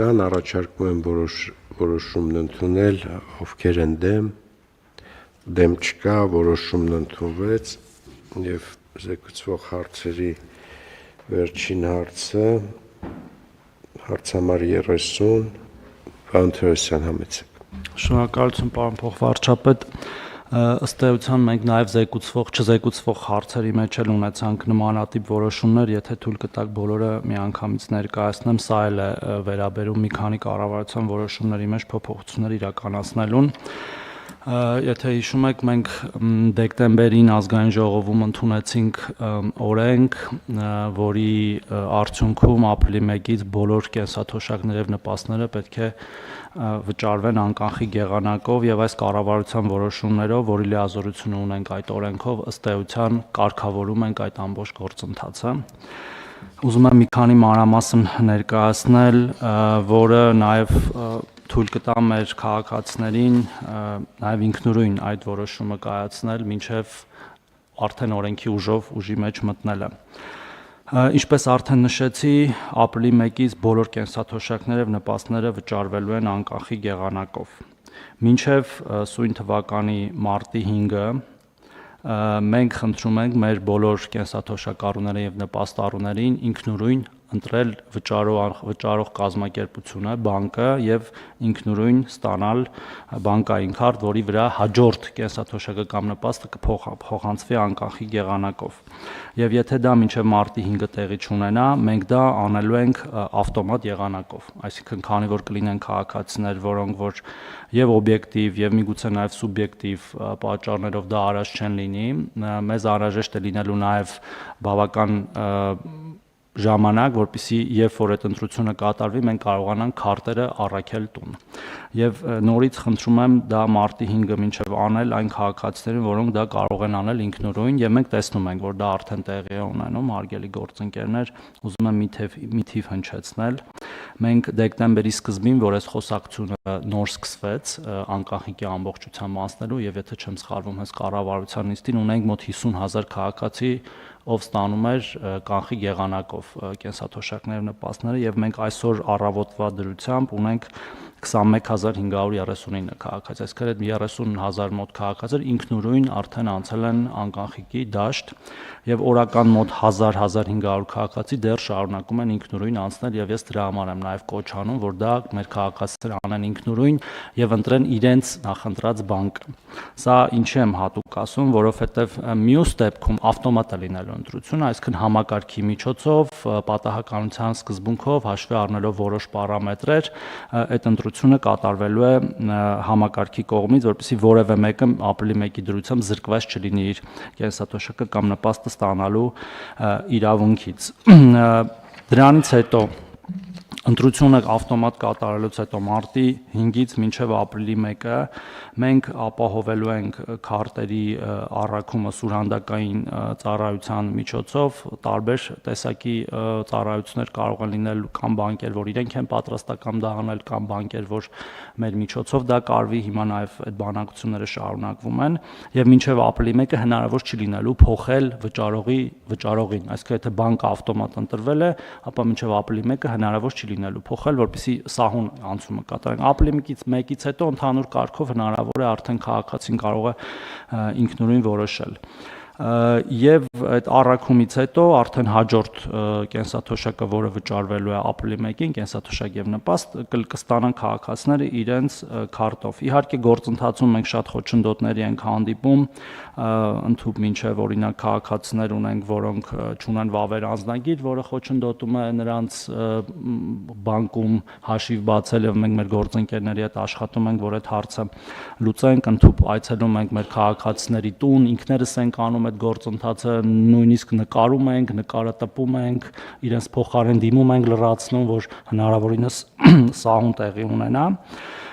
կան, առաջարկում եմ որոշումն ընդունել, ովքեր են դեմ չկա, որոշումն ընդունվեց եւ զեկուցվող հարցերի վերջին հարցը հարցամար 30 Վանթերոսյան համեցեք։ Շնորհակալություն պարոն փոխվարչապետ, ըստ էության մենք նաև չզեկուցվող հարցերի մեջ էլ ունեցանք նմանատիպ որոշումներ, եթե թույլ կտաք բոլորը միանգամից ներկայացնեմ, սա էլ է վերաբերում մի քանի կառավարության որոշումների մեջ փոփոխություններ իրականացնելուն։ Եթե հիշում եք, մենք դեկտեմբերին ազգային ժողովում ընդունեցինք օրենք, որի արդյունքում ապրիլի 1-ից բոլոր կենսաթոշակներ եւ նպաստները պետք է վճարվեն անկանխիկ եղանակով եւ այս կառավարության որոշումներով, որի լիազորությունը ունենք այդ օրենքով, ըստ էության կարգավորում ենք այդ ամբողջ գործընթացը։ Ուզում եմ մի քանի մանրամասն ներկայացնել, որը նաեւ թույլ կտա մեր քաղաքացիներին նաև ինքնուրույն այդ որոշումը կայացնել, մինչև արդեն օրենքի ուժի մեջ մտնելը։ Ինչպես արդեն նշեցի, ապրիլի 1-ից բոլոր կենսաթոշակները եւ նպաստները վճարվելու են անկանխիկ եղանակով։ Մինչև սույն թվականի մարտի 5-ը մենք խնդրում ենք մեր բոլոր կենսաթոշակառուներին եւ նպաստառուներին ինքնուրույն ընտրել վճարող կազմակերպությունը, բանկը եւ ինքնուրույն ստանալ բանկային քարտ, որի վրա հաջորդ կենսաթոշակը կամ նպաստը կփոխանցվի անկանխիկ եղանակով։ Եվ եթե դա մինչև մարտի 5-ը տեղի չունենա, մենք դա անելու ենք ավտոմատ եղանակով։ Այսինքն, քանի որ կլինեն քաղաքացիներ, որոնք որ եւ օբյեկտիվ եւ միգուցե նաեւ սուբյեկտիվ պատճառներով դա արած չեն լինի, մեզ անհրաժեշտ է լինելու նաեւ բավական ժամանակ, որպեսզի երբ որ այդ ընտրությունը կատարվի, մենք կարողանանք քարտերը առաքել տուն։ Եվ նորից խնդրում եմ դա մարտի 5-ը մինչև անել այն քաղաքացիներին, որոնք դա կարող են անել ինքնուրույն, եւ մենք տեսնում ենք, որ դա արդեն տեղի է ունենում, հարգելի գործընկերներ, ուզում եմ մի թիվ հնչեցնել։ Մենք դեկտեմբերի սկզբին, որ այս խոսակցությունը նոր սկսվեց, անկանխիկի ամբողջությամբ անցնելու, եւ եթե չեմ սխալվում, հենց կառավարության նիստին ունենք մոտ 50,000 քաղաքացի, ով ստանում էր կանխիկ եղանակով կենսաթոշակներ նպաստները, եւ մենք այսօր առավոտվա դրությամբ ունենք 21539 քաղաքացի, այսինքն այդ 30,000 մոտ քաղաքացիներ ինքնուրույն արդեն անցել են անկանխիկի դաշտ, եւ օրական մոտ 1000-1500 քաղաքացի դեռ շարունակում են ինքնուրույն անցնել, եւ ես դրա համար եմ նաեւ կոչ անում, որ դա մեր քաղաքացիները անեն ինքնուրույն եւ ընտրեն իրենց նախընտրած բանկը։ Սա ինչի եմ հատուկ ասում, որովհետեւ մյուս դեպքում ավտոմատ է լինելու ընտրությունը, այսինքն համակարգի միջոցով, պատահականության սկզբունքով, հաշվի առնելով որոշ պարամետրեր, այդ ընտրությունը կատարվելու է համակարգի կողմից, որպեսզի որևէ մեկը ապրիլի 1-ի դրությամբ զրկված չլինի իր կենսաթոշակը կամ նպաստը ստանալու իրավունքից։ Դրանից հետո ընտրությունը ավտոմատ կատարելուց հետո մարտի 5-ից մինչև ապրիլի 1-ը մենք ապահովելու ենք քարտերի առաքումը սուրհանդակային ծառայության միջոցով, տարբեր տեսակի ծառայություններ կարող են լինել կամ բանկեր, որ իրենք են պատրաստական դա անել, կամ բանկեր, որ մեր միջոցով դա կարվի, հիմա նաև այդ բանակցությունները շարունակվում են, եւ մինչև ապրիլի 1-ը հնարավոր չի լինելու փոխել վճարողին, այսինքն եթե բանկը ավտոմատ ընտրվել է, ապա մինչև ապրիլի 1-ը հնարավոր չի լինելու փոխել, որպեսզի սահուն անցումը կատարենք։ Ապրիլի 1-ից հետո ընդհանուր կարգով հնարավոր է արդեն քաղաքացին կարող է ինքնուրույն որոշել։ Եվ այդ առաքումից հետո արդեն հաջորդ կենսաթոշակը, որը վճարվելու է ապրիլի 1-ին, կենսաթոշակ եւ նպաստ կստանան քաղաքացիները իրենց քարտով։ Իհարկե գործընթացում մենք շատ խոչընդոտների ենք հանդիպում, ընդհանուր մինչև օրինակ քաղաքացիներ ունենք, որոնք չունեն վավեր անձնագիր, որը խոչընդոտում է նրանց բանկում հաշիվ բացել, եւ մենք մեր գործընկերների հետ աշխատում ենք, որ այդ հարցը լուծենք, ընդհանուր այցելում ենք մեր քաղաքացիների տուն, ինքներս ենք անում այդ գործընթացը, նույնիսկ նկարում ենք, նկարատպում ենք, իրենց փոխարեն դիմում ենք, լրացնում, որ հնարավորինս սահուն տեղի ունենա։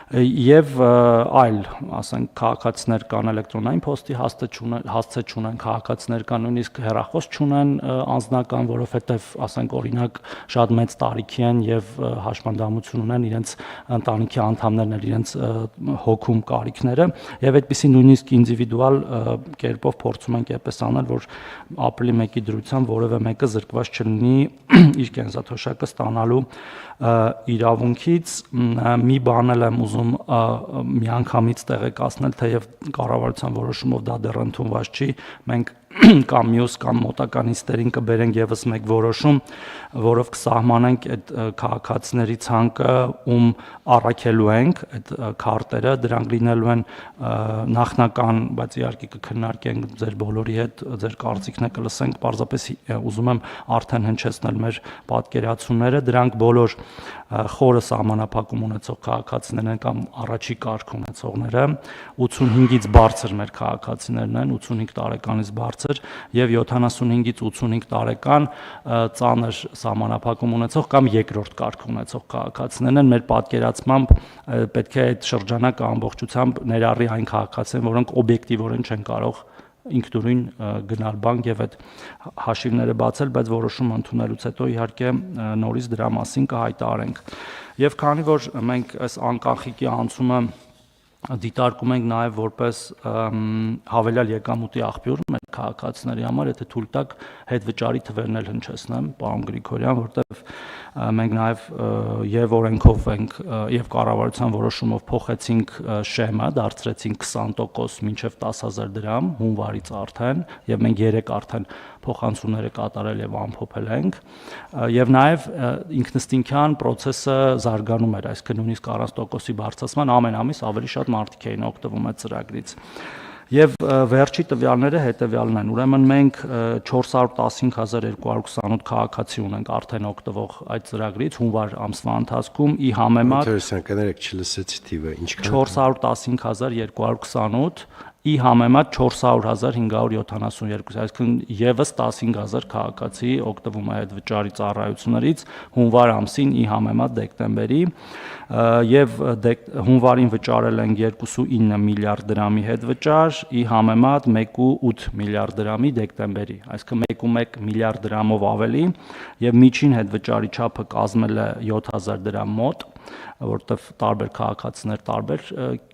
եւ այլ, ասենք, քաղաքացիներ կան էլեկտրոնային փոստի հասցե չունեն, քաղաքացիներ կան նույնիսկ հեռախոս չունեն անձնական, որովհետեւ, ասենք, օրինակ շատ մեծ տարիքի են եւ հաշմանդամություն ունեն իրենց ընտանիքի անդամներն են իրենց հոգում կարիքները եւ այդպիսի նույնիսկ ինդիվիդուալ կերպով փորձում ենք այդպես անել, որ ապրիլի 1-ի դրությամբ որևէ մեկը զրկված չլինի իր կենսաթոշակը ստանալու իրավունքից։ Մի բան էլ եմ ուզում միանգամից տեղեկացնել, թեև կառավարության որոշումով դա դեռ ընդունված չի, մենք կամ մյուս կամ մոտական նիստերին կբերենք եւս մեկ որոշում, որով կսահմանենք այդ քաղաքացիների ցանկը, ում առաքելու ենք այդ քարտերը, դրանք լինելու են նախնական, բայց իհարկե կքննարկենք ձեր բոլորի հետ, ձեր կարծիքն է կլսենք, պարզապես ուզում եմ արդեն հնչեցնել մեր պատկերացումները, դրանք բոլոր խորը սահմանափակում ունեցող քաղաքացիներն են կամ առաջի կարգ ունեցողները, 85-ից բարձր մեր քաղաքացիներն են, 85 տարեկանից բարձր եւ 75-ից 85 տարեկան ծանր սահմանափակում ունեցող կամ երկրորդ կարգ ունեցող քաղաքացիներն են։ Մեր պատկերացմամբ պետք է այդ շրջանակը ամբողջությամբ ներառի այն քաղաքացիներն, որոնք օբյեկտիվորեն չեն կարող ինքնուրույն գնալ բանկ եւ այդ հաշիվները բացել, բայց որոշումը ընդունելուց հետո իհարկե նորից դրա մասին կհայտարարենք։ Եվ քանի որ մենք այս անկախիկի անցումը դիտարկում ենք նաև որպես հավելյալ եկամուտի աղբյուր մեր քաղաքացիների համար, եթե թույլ տաք հետվճարի թվերն էլ հնչեցնեմ, պարոն Գրիգորյան, որտեղ մենք նաև եւ օրենքով ենք եւ կառավարության որոշումով փոխեցինք շեմը, դարձրեցինք 20% մինչեւ 10,000 դրամ հունվարից արդեն, եւ մենք 3 արդեն փոխանցումները կատարել եւ ամփոփել ենք, եւ նաեւ ինքնըստինքյան process-ը զարգանում էր, այսինքն նույնիսկ 40%-ի բարձրացման ամեն ամիս ավելի շատ մարդիկ էին օգտվում այդ ծրագրից։ Եվ վերջի տվյալները հետևյալն են, ուրեմն մենք 415,228 քաղաքացի ունենք արդեն օգտվող այդ ծրագրից հունվար ամսվա ընթացքում, ի համեմատ 415,228, ի համեմատ 400,572, այսինքն եւս 15,000 քաղաքացի օգտվում է այդ վճարի ծառայություններից հունվար ամսին ի համեմատ դեկտեմբերի, եւ հունվարին վճարել ենք 2.9 միլիարդ դրամի հետվճար, ի համեմատ 1.8 միլիարդ դրամի դեկտեմբերի, այսինքն 1.1 միլիարդ դրամով ավելի, եւ միջին հետվճարի չափը կազմել է 7,000 դրամ մոտ, որտեղ տարբեր քաղաքացիներ տարբեր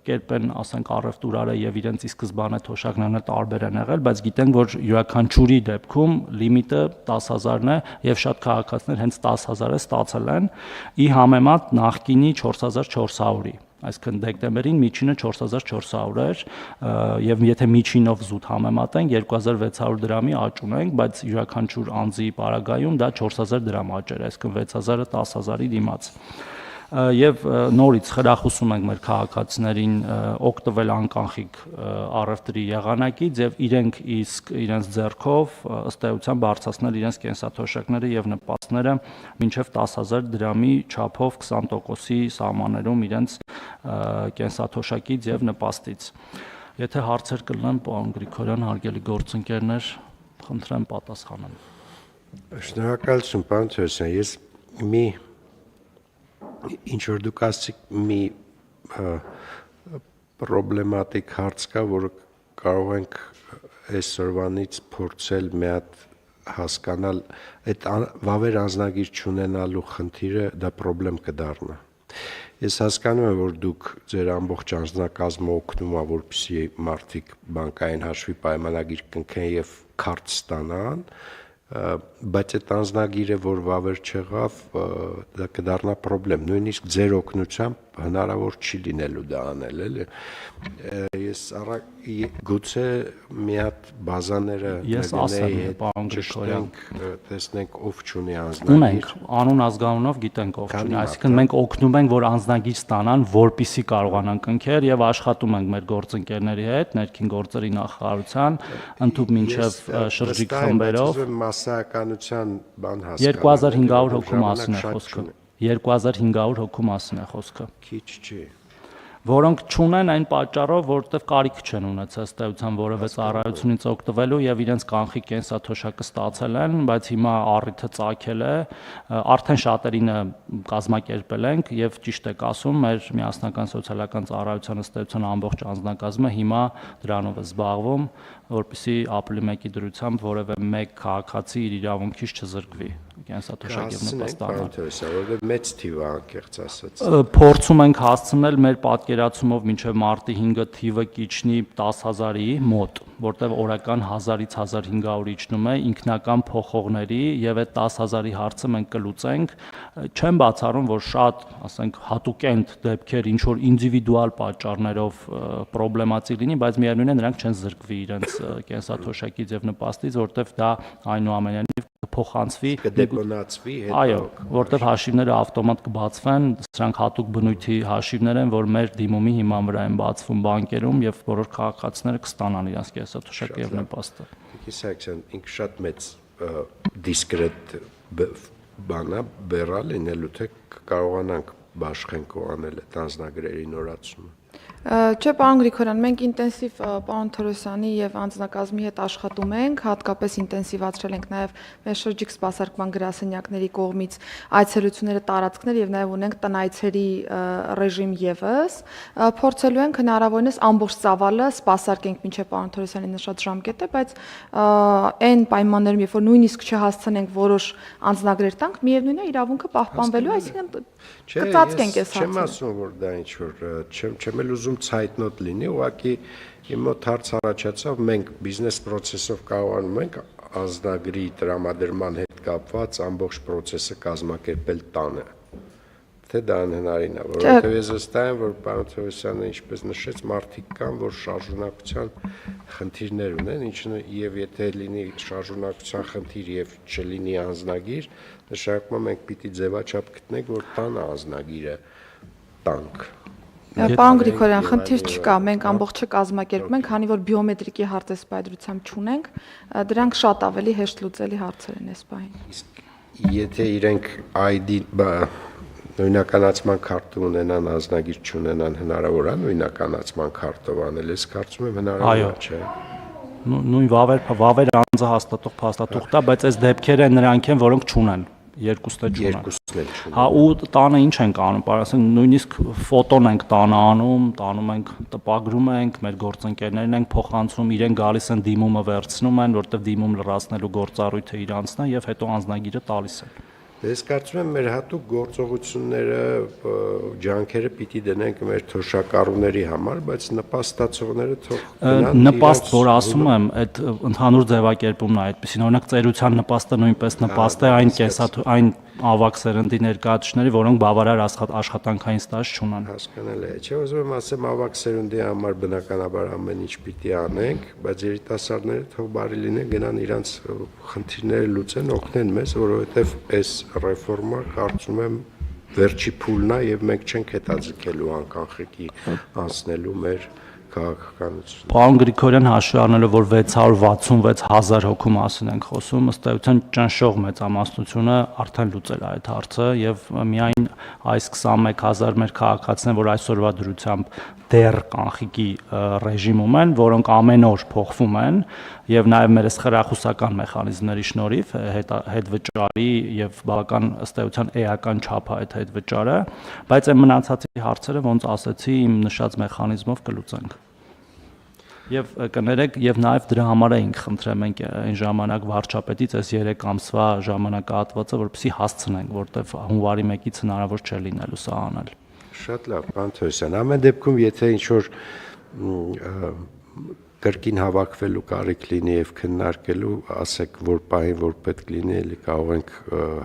կերպ են, ասենք, առևտուրարը եւ իրենց ի սկզբանե թոշակներն տարբեր են եղել, բայց գիտենք, որ յուրաքանչյուրի դեպքում լիմիտը 10,000-ն է եւ շատ քաղաքացիներ հենց 10,000-ը ստացել են, ի համեմատ նախկինի 4,400-ի, այսինքն դեկտեմբերին միջինը 4,400 էր եւ եթե միջինով զուտ համեմատենք 2,600 դրամի աճ ունենք, բայց յուրաքանչյուր անձի պարագայում դա 4,000 դրամ աճ էր, այսինքն 6,000-ը 10,000-ի դիմաց։ Եվ նորից խրախուսում ենք մեր քաղաքացիներին օգտվել անկանխիկ առևտրի եղանակից եւ իրենք իսկ իրենց ձեռքով ըստ էության բարձրացնել իրենց կենսաթոշակները եւ նպաստները մինչեւ 10,000 դրամի չափով 20%-ի սահմաններում իրենց կենսաթոշակից եւ նպաստից։ Եթե հարցեր կլինեն, պարոն Գրիգորյան, հարգելի գործընկերներ, խնդրեմ պատասխանեմ։ Շնորհակալություն, պարոն Թերոսյան, ես ինչ որ դուք ասացիք մի պրոբլեմատիկ հարց կա, որը կարող ենք այսօրվանից փորձել մի հատ հասկանալ, այդ վավեր անձնագիր չունենալու խնդիրը դա պրոբլեմ կդառնա։ Ես հասկանում եմ, որ դուք ձեր ամբողջ անձնակազմը օգնում ա, որպեսզի մարդիկ բանկային հաշվի պայմանագիր կնքեն եւ քարտ ստանան, բայց այդ անձնագիրը, որ վավեր չեղավ, դա կդառնա պրոբլեմ, նույնիսկ ձեր օգնությամբ հնարավոր չի լինելու դա անել, էլի։ Ես գուցե մի հատ բազաները տեսնենք ով չունի անձնագիր։ Ունենք, անուն ազգանունով գիտենք ով չունի, այսինքն մենք օգնում ենք, որ անձնագիր ստանան, որպիսի կարողանան կնքել եւ աշխատում ենք մեր գործընկերների հետ, ներքին գործերի նախարարության, ընդհանուր մինչեւ շրջիկ խմբերով։ Մասսայականության բան հասկանալ։ 2500 հոգու մասին է խոսքը։ 2500 հոգու մասին է խոսքը։ Քիչ չի։ որոնք չունեն այն պատճառով, որովհետև կարիք չեն ունեցել ըստ էության որևէ ծառայությունից օգտվելու եւ իրենց կանխիկ կենսաթոշակը ստացել են, բայց հիմա առիթը ծագել է, արդեն շատերինը կազմակերպել ենք եւ ճիշտ եք ասում, մեր միասնական սոցիալական ծառայության ըստ էության ամբողջ անձնակազմը հիմա դրանով է զբաղվում, որպեսզի ապրիլի 1-ի դրությամբ որևէ մեկ քաղաքացի իր իրավունքից չզրկվի կենսաթոշակ եւ նպաստանալ։ Որովհետեւ մեծ թիվ է անկեղծ ասած։ Փորձում ենք հասցնել մեր պատկերացումով մինչև մարտի 5-ը թիվը կիջնի 10,000-ի մոտ, որտեղ օրական 1000-ից 1500 իջնում է ինքնական փոխողների եւ այդ 10,000-ի հարցը մենք կլուծենք։ Չեմ բացառում, որ շատ, ասենք, հատուկենտ դեպքեր ինչ որ ինդիվիդուալ պատճառներով պրոբլեմատիկ լինի, բայց միևնույն է նրանք չեն զրկվի իրենց կենսաթոշակից եւ նպաստից, որտեղ դա այնուամենայնիվ փոխանցվի, կդեպոնացվի հետո։ Այո, որտեղ հաշիվները ավտոմատ կբացվեն, սրանք հատուկ բնույթի հաշիվներ են, որ մեր դիմումի հիման վրա են բացվում բանկերում եւ բոլոր քաղաքացիները կստանան իրենց կենսաթոշակը եւ նպաստը։ Իսակցիան ինքը շատ մեծ դիսկրետ բանա բեռա լինելու թե կարողանանք բաշխենք ու անել այդ անձնագրերի նորացումը։ Չէ, պարոն Գրիգորյան, մենք ինտենսիվ պարոն Թորոսյանի եւ անձնակազմի հետ աշխատում ենք, հատկապես ինտենսիվացրել ենք նաեւ մեր շրջիկ սպասարկման գրասենյակների կողմից այցելությունները, տարածքներ եւ նաեւ ունենք տնայցերի ռեժիմ եւս, փորձելու ենք հնարավորինս ամբողջ ծավալը սպասարկենք մինչեւ պարոն Թորոսյանի նշած ժամկետը, բայց այն պայմաններում, երբ որ նույնիսկ չհասցնենք որոշ անձնագրեր տանք, միևնույնն է իրավունքը պահպանվելու, այսինքն կծածկենք այս հարցը։ Չեմ ասում, որ դա ինչ որ չեմ էլ ուզում ցայտնոտ լինի, ուղղակի իմ մոտ հարց առաջացավ, մենք բիզնես process-ով կարողանում ենք անձնագրի տրամադրման հետ կապված ամբողջ process-ը կազմակերպել տանը։ Թե դա անհնարին է, որովհետև ես վստահ եմ, որ պարոն Թովոսյանը ինչպես նշեց, մարդիկ կան, որ շարժունակության խնդիրներ ունեն, ինչը եւ եթե լինի շարժունակության խնդիր եւ չլինի անձնագիր, նշանակում է մենք պիտի ձևաչափ գտնենք, որ տանը անձնագիրը տանք։ Պարոն Գրիգորյան, խնդիր չկա, մենք ամբողջը կազմակերպում ենք, քանի որ բիոմետրիկի հարցեսպայդրությամբ չունենք, դրանք շատ ավելի հեշտ լուծելի հարցեր են այս պահին։ Իսկ եթե իրենք ID նույնականացման քարտը ունենան, անձնագիր չունենան, հնարավոր է նույնականացման քարտով անել, ես կարծում եմ հնարավոր է, չէ։ Նույն վավեր անձը հաստատող փաստաթուղթ է, բայց այս դեպքերը նրանք են, որոնք չունեն, երկուսն էլ չունեն։ Հա, ու տանը ինչ ենք անում, ասենք նույնիսկ ֆոտոն ենք տանը անում, տանում ենք, տպագրում ենք, մեր գործընկերներն ենք փոխանցում, իրեն գալիս են դիմումը վերցնում են, որտեղ դիմում լրացնելու գործառույթը իրանցն է եւ հետո անձնագիրը տալիս են։ Ես կարծում եմ մեր հատուկ գործողությունները, ջանքերը պիտի դնենք մեր թոշակառուների համար, բայց նպաստացողները թող գնան։ Նպաստ, որ ասում եմ, այդ ընդհանուր ձևակերպումն է այդպեսին, օրինակ ծերության նպաստը նույնպես նպաստ է այն ավակ սերնդի ներկայացուցիչների, որոնք բավարար աշխատանքային ստաժ չունեն։ Հասկանալի է, չէ՞, ուզում եմ ասեմ, ավակ սերունդի համար բնականաբար ամեն ինչ պիտի անենք, բայց երիտասարդները թող բարի լինեն, գնան իրանց խնդիրները լուծեն, օգնեն մեզ, որովհետև այս ռեֆորմը կարծում եմ վերջի փուլն է եւ մենք չենք հետաձգելու անկանխիկի անցնելու մեր քաղաքականություն։ Պարոն Գրիգորյան, հաշվի առնելով, որ 666,000 հոգու մասին ենք խոսում, ըստ էության ճնշող մեծամասնությունը արդեն լուծել է այդ հարցը եւ միայն այս 21,000 մեր քաղաքացիներ, որ այսօրվա դրությամբ դեռ կանխիկի ռեժիմում են, որոնք ամեն օր փոխվում են եւ նաեւ մեր խրախուսական մեխանիզմների շնորհիվ հետվճարի եւ բավական ըստ էության էական չափ է այդ հետվճարը, բայց այն մնացածի հարցերը ոնց ասեցի, իմ նշած մեխանիզմով կլուծենք։ Եվ կներեք, եւ նաեւ դրա համար էինք խնդրել մենք այն ժամանակ վարչապետից այս 3 ամսվա ժամանակահատվածը, որպեսզի հասցնենք, որտեվ հունվարի 1-ից հնարավոր չէ լինելու սա անել։ Շատ լավ, պարոն Թորոսյան, ամեն դեպքում եթե ինչ որ կրկին հավաքվելու կարիք լինի եւ քննարկելու, ասեք, որ պահին որ պետք լինի, էլի կարող ենք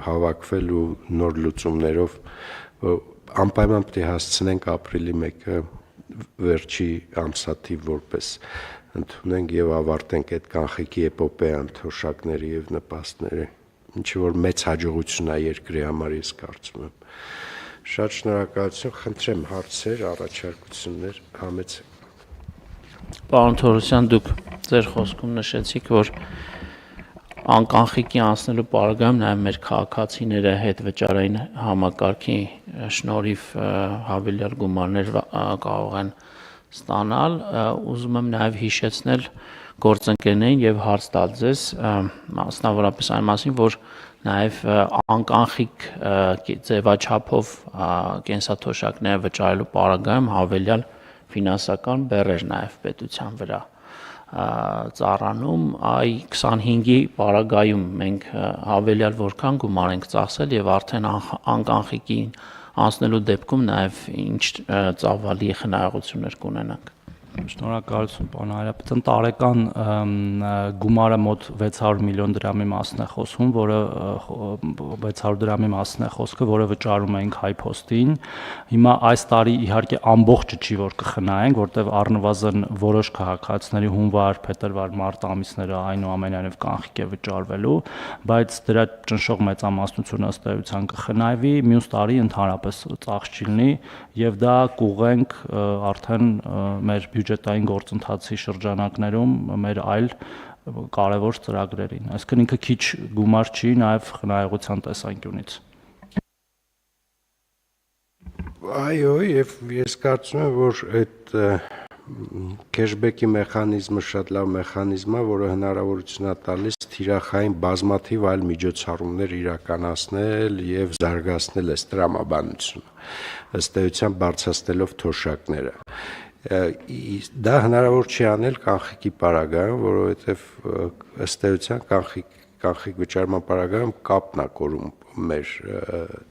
հավաքվել ու նոր լուծումներով անպայման պետք է հասցնենք ապրիլի 1-ը վերջի ամսաթիվ որպես ընդունենք եւ ավարտենք այդ կանխիկի էպոպեան թոշակների եւ նպաստների, ինչը որ մեծ հաջողություն է երկրի համար, ես կարծում եմ։ Շատ շնորհակալություն, խնդրեմ հարցեր, առաջարկություններ համեցեք։ Պարոն Թորոսյան, դուք ձեր խոսքում նշեցիք, որ անկանխիկի անցնելու պարագայում նաև մեր քաղաքացիները հետ վճարային համակարգի շնորհիվ հավելյալ գումարներ կարող են ստանալ, ուզում եմ նաև հիշեցնել գործընկերներին եւ հարց տալ ձեզ մասնավորապես այն մասին, որ նաև անկանխիկ ձևաչափով կենսաթոշակները վճարելու պարագայում հավելյալ ֆինանսական բեռեր նաև պետության վրա ծառանում, այ 25-ի պարագայում մենք հավելյալ որքան գումար ենք ծախսել եւ արդեն անկանխիկին անցնելու դեպքում նաև ինչ ծավալի խնայողություններ կունենանք։ Շնորհակալություն, պարոն Հայրապետյան, տարեկան գումարը մոտ 600 միլիոն դրամի մասն է խոսում, որը 600 դրամի մասն է խոսքը, որը վճարում ենք HiPost-ին։ Հիմա այս տարի իհարկե ամբողջը չի որ կխնայենք, որտեղ առնվազն որոշ քաղաքացիների հունվար, փետրվար, մարտ ամիսները այնուամենայնիվ կանխիկ է վճարվելու, բայց դրա ճնշող մեծամասնությունը ըստ էության կխնայվի, մյուս տարի ընդհանրապես ծախս չի լինի եւ դա կուղենք արդեն մեր բյուջետային գործընթացի շրջանակներում մեր այլ կարևոր ծրագրերին։ Այսինքն ինքը քիչ գումար չի նաև խնայողության տեսանկյունից։ Այո, եւ ես կարծում եմ, որ այդ cashback-ի մեխանիզմը շատ լավ մեխանիզմ է, որը հնարավորություն է տալիս թիրախային բազմաթիվ այլ միջոցառումներ իրականացնել եւ զարգացնել այս տրամաբանությունը, ըստ էության բարձրացնելով թոշակները։ Դա հնարավոր չի անել կանխիկի պարագայում, որովհետև ըստ էության կանխիկ վճարման պարագայում կապն է կորում մեր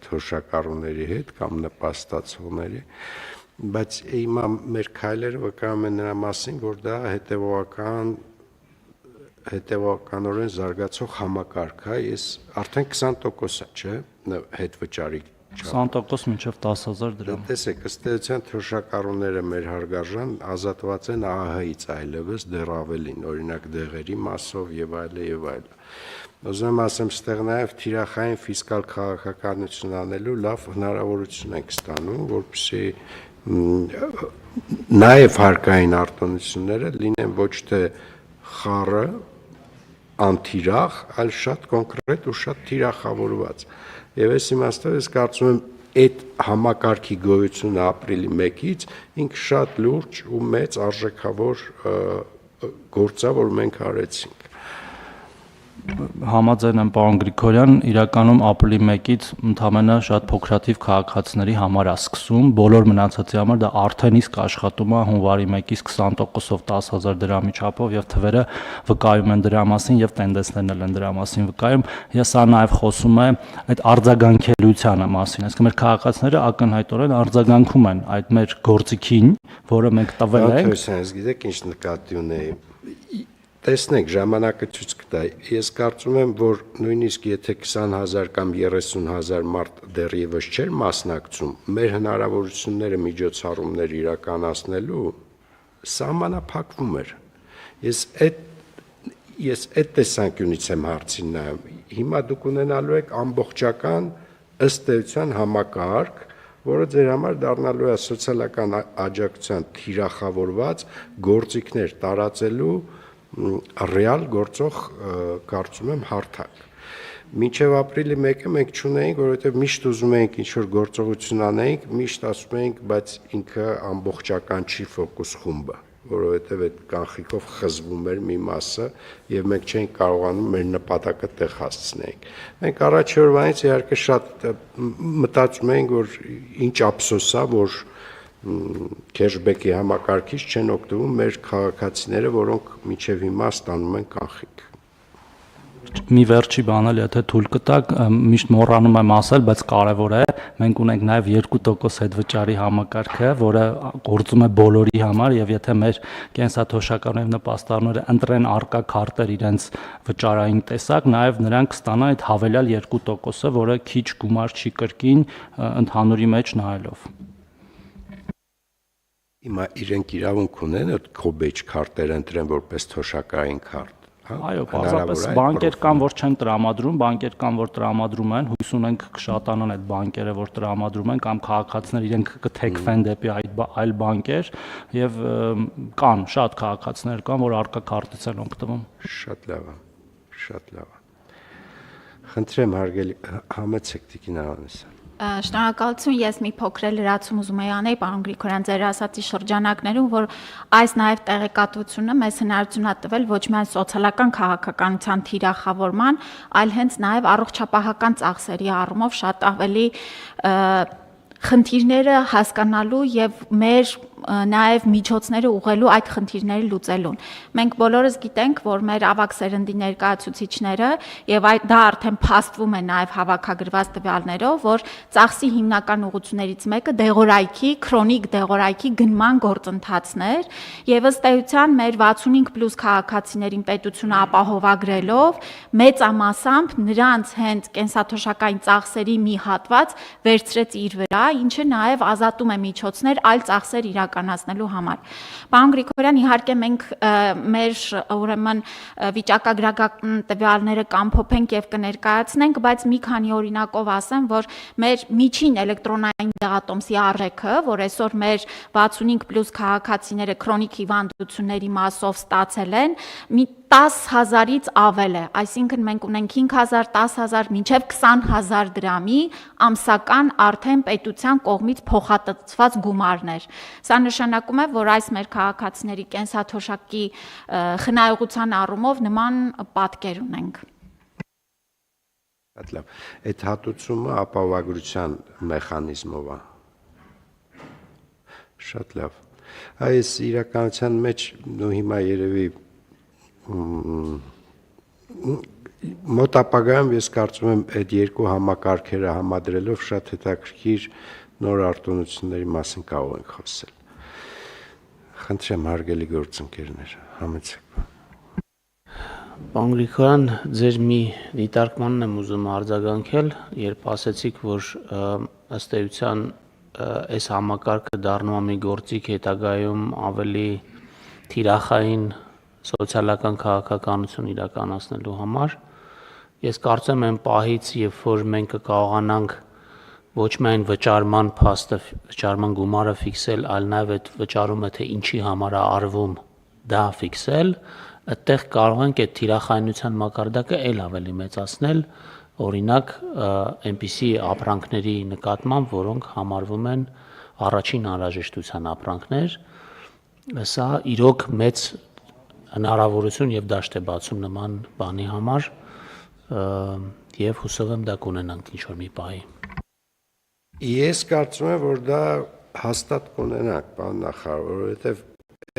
թոշակառուների հետ կամ նպաստացողների, բայց հիմա մեր քայլերը վկայում են նրա մասին, որ դա հետևականորեն զարգացող համակարգ է, ես արդեն 20% է, չէ՞, հետ վճարի 20% մինչև 10,000 դրամ։ Տեսեք, ըստ էության թոշակառուները մեր հարգարժան ազատված են ԱՀՀ-ից այլևս դեռ ավելին, օրինակ դեղերի մասով եւ այլը եւ այլը։ Ուզում եմ ասեմ, ստեղ նաեւ թիրախային ֆիսկալ քաղաքականություն անելու լավ հնարավորություն ենք ստանում, որպեսզի նաեւ հարկային արտոնությունները լինեն ոչ թե խառը, անթիրախ, այլ շատ կոնկրետ ու շատ թիրախավորված։ Եվ այս իմաստով ես կարծում եմ այդ համակարգի գոյությունը ապրիլի 1-ից ինքը շատ լուրջ ու մեծ արժեքավոր գործ է, որ մենք արեցինք։ Համաձայն եմ պարոն Գրիգորյան, իրականում ապրիլի 1-ից ընդամենը շատ փոքրաթիվ քաղաքացիների համար է սկսում, բոլոր մնացածի համար դա արդեն իսկ աշխատում է հունվարի 1-ից 20%-ով 10,000 դրամի չափով եւ թվերը վկայում են դրա մասին եւ տենդենսներն էլ են դրա մասին վկայում։ Ես սա նաեւ խոսում եմ այդ արձագանքելիությանը մասին, այսինքն մեր քաղաքացիները ակնհայտորեն արձագանքում են այդ մեր գործիքին, որը մենք տվել ենք։ Ես գիտեք ինչ նկատի ունեի։ Տեսնենք, ժամանակը ցույց կտա։ Ես կարծում եմ, որ նույնիսկ եթե 20,000 կամ 30,000 մարդ դեռևս չէր մասնակցում, մեր հնարավորությունները միջոցառումներ իրականացնելու սահմանափակվում էր։ Ես այդ տեսանկյունից եմ հարցին նայում։ Հիմա դուք ունենալու եք ամբողջական ըստ էության համակարգ, որը ձեր համար դառնալու է սոցիալական աջակցության թիրախավորված գործիքներ տարածելու ռեալ գործող կարծում եմ հարթակ։ Մինչև ապրիլի 1-ը մենք չունեինք, որովհետև միշտ ուզում էինք ինչ-որ գործողություն անեինք, միշտ ասում էինք, բայց ինքը ամբողջական չի ֆոկուս խումբը, որովհետև այդ կանխիկով խզվում էր մի մասը եւ մենք չէինք կարողանում մեր նպատակը տեղ հասցնենք։ Մենք առաջի օրվանից իհարկե շատ մտածում էինք, որ ինչ ափսոս է, որ cashback-ի համակարգից չեն օգտվում մեր քաղաքացիները, որոնք մինչև հիմա ստանում են կանխիկ։ Մի վերջի բան էլ եթե թույլ կտաք, միշտ մոռանում եմ ասել, բայց կարևոր է, մենք ունենք նաև 2% հետվճարի համակարգը, որը գործում է բոլորի համար եւ եթե մեր կենսաթոշակառու նպաստառները ընտրեն արկա քարտեր իրենց վճարային տեսակ, նաև նրանք կստանան այդ հավելյալ 2%-ը, որը քիչ գումար չի կրկին ընդհանուրի մեջ նայելով։ Հիմա իրենք իրավունք ունեն այդ քոբեջ քարտերը ընտրեն որպես թոշակային քարտ։ Այո, պարզապես բանկեր կան, որ չեն տրամադրում, բանկեր կան, որ տրամադրում են, հույս ունենք կշատանան այդ բանկերը, որ տրամադրում են, կամ քաղաքացիներ իրենք կթեքվեն դեպի այլ բանկեր եւ կան շատ քաղաքացիներ կան, որ արկա քարտից են օգտվում։ Շատ լավ է, շատ լավ է։ Խնդրեմ հարգելի համեցեք Տիկին Ավանեսյան։ Շնորհակալություն, ես մի փոքր լրացում ուզում եի անել, պարոն Գրիգորյան, ձեր ասացի շրջանակներում, որ այս նաև տեղեկատվությունը մեզ հնարավորություն է տվել ոչ միայն սոցիալական քաղաքականության թիրախավորման, այլ հենց նաև առողջապահական ծախսերի առումով շատ ավելի խնդիրները հասկանալու եւ մեր նաև միջոցները ուղղելու այդ խնդիրները լուծելուն։ Մենք բոլորս գիտենք, որ մեր ավագ սերնդի ներկայացուցիչները եւ դա արդեն փաստվում է նաև հավաքագրված տվյալներով, որ ծախսի հիմնական ուղղություններից մեկը դեղորայքի, քրոնիկ դեղորայքի գնման գործընթացն էր, եւ ըստ էության մեր 65+ քաղաքացիներին պետությունը ապահովագրելով մեծամասամբ նրանց հենց կենսաթոշակային ծախսերի մի հատված վերցրեց իր վրա, ինչը նաև ազատում է միջոցներ այլ ծախսեր իրականացնելու համար։ Պարոն Գրիգորյան, իհարկե մենք մեր ուրեմն վիճակագրական տվյալները կամփոփենք եւ կներկայացնենք, բայց մի քանի օրինակով ասեմ, որ մեր միջին էլեկտրոնային դեղատոմսի արժեքը, որ այսօր մեր 65+ քաղաքացիները քրոնիկ հիվանդությունների մասով ստացել են, մի 10,000-ից ավել է, այսինքն մենք ունենք 5,000, 10,000 մինչև 20,000 դրամի ամսական արդեն պետության կողմից փոխհատուցված գումարներ։ Սա նշանակում է, որ այս մեր քաղաքացիների կենսաթոշակի խնայողության առումով նման պատկեր ունենք։ Շատ լավ։ Այդ հատուցումը ապահովագրության մեխանիզմով է։ Շատ լավ։ Այս իրականության մեջ նո հիմա երևի մոտ ապագայում ես կարծում եմ այդ երկու համակարգերը համադրելով շատ հետաքրքիր նոր արտոնությունների մասին կարող ենք խոսել։ Խնդրեմ հարգելի գործընկերներ, համեցեք։ Պարոն Գրիգորյան, ձեր մի դիտարկմանն եմ ուզում արձագանքել, երբ ասացիք, որ ըստ էության այս համակարգը դառնում է մի գործիք հետագայում ավելի թիրախային սոցիալական քաղաքականություն իրականացնելու համար։ Ես կարծում եմ պահից, երբ որ մենք կկարողանանք ոչ միայն վճարման փաստը, վճարման գումարը ֆիքսել, այլ նաև այդ վճարումը թե ինչի համար է արվում, դա ֆիքսել, այդտեղ կարող ենք այդ թիրախայնության մակարդակը ել ավելի մեծացնել, օրինակ այնպիսի ապրանքների նկատմամբ, որոնք համարվում են առաջին անհրաժեշտության ապրանքներ, սա իրոք մեծ հնարավորություն եւ դաշտ է բացում նման բանի համար եւ հուսով եմ դա կունենանք ինչ-որ մի պահի։ Ես կարծում եմ, որ դա հաստատ կունենանք, պարոն նախարար, որովհետեւ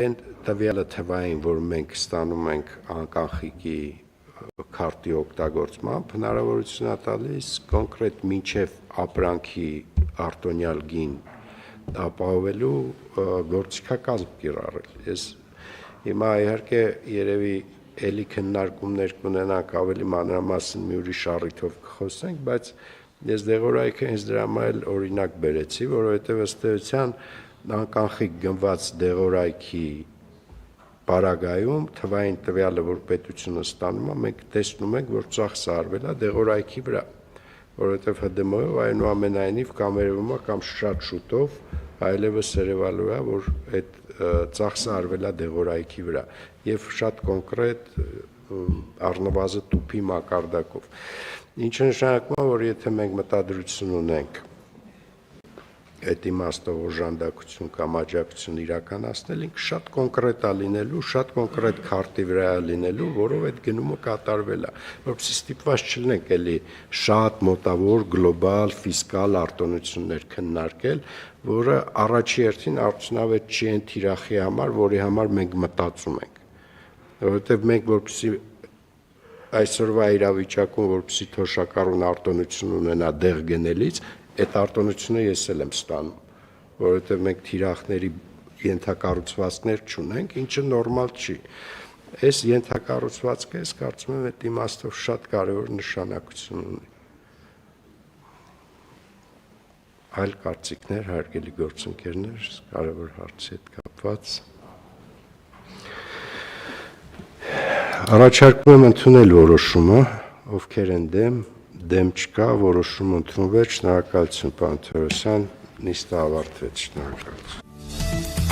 այն տվյալը թվային, որ մենք ստանում ենք անկանխիկի քարտի օգտագործմամբ, հնարավորություն է տալիս կոնկրետ մինչև ապրանքի արտոնյալ գին ապահովելու գործիքակազմ կիրառել։ Ես հիմա իհարկե երևի էլի քննարկումներ կունենանք ավելի մանրամասն մի ուրիշ առիթով կխոսենք, բայց ես դեղորայքը հենց դրա համար էլ օրինակ բերեցի, որովհետև ըստ էության անկանխիկ գնված դեղորայքի պարագայում թվային տվյալը, որ պետությունը ստանում է, մենք տեսնում ենք, որ ծախսը արվել է դեղորայքի վրա, որովհետև ՀԴՄ-ով այնուամենայնիվ կամ երևում է կամ շատ շուտով այլևս երևալու է, որ այդ ծախսը արվել է դեղորայքի վրա եւ շատ կոնկրետ առնվազն տուփի մակարդակով։ Ինչը նշանակում է, որ եթե մենք մտադրություն ունենք այդ իմաստով օժանդակություն կամ աջակցություն իրականացնել, ինքը շատ կոնկրետ է լինելու, շատ կոնկրետ քարտի վրա է լինելու, որով այդ գնումը կատարվել է, որովհետեւ ստիպված չլինենք էլի շատ մոտավոր գլոբալ ֆիսկալ արտոնություններ քննարկել, որը առաջի հերթին արդյունավետ չի այն թիրախի համար, որի համար մենք մտածում ենք, որովհետեւ մենք որպեսզի այսօրվա իրավիճակում որպեսզի թոշակառուն արտոնություն ունենա դեղ գնելից, այդ արտոնությունը ես էլ եմ ստանում, որովհետև մենք թիրախների ենթակառուցվածքներ չունենք, ինչը նորմալ չի։ Այս ենթակառուցվածքը ես կարծում եմ այդ իմաստով շատ կարևոր նշանակություն ունի։ Այլ կարծիքներ, հարգելի գործընկերներ, կարևոր հարցի հետ կապված։ Առաջարկում եմ ընդունել որոշումը, ովքեր են դեմ չկա, որոշումը ընդունվեց, շնորհակալություն, պարոն Թորոսյան, նիստը ավարտվեց, շնորհակալություն։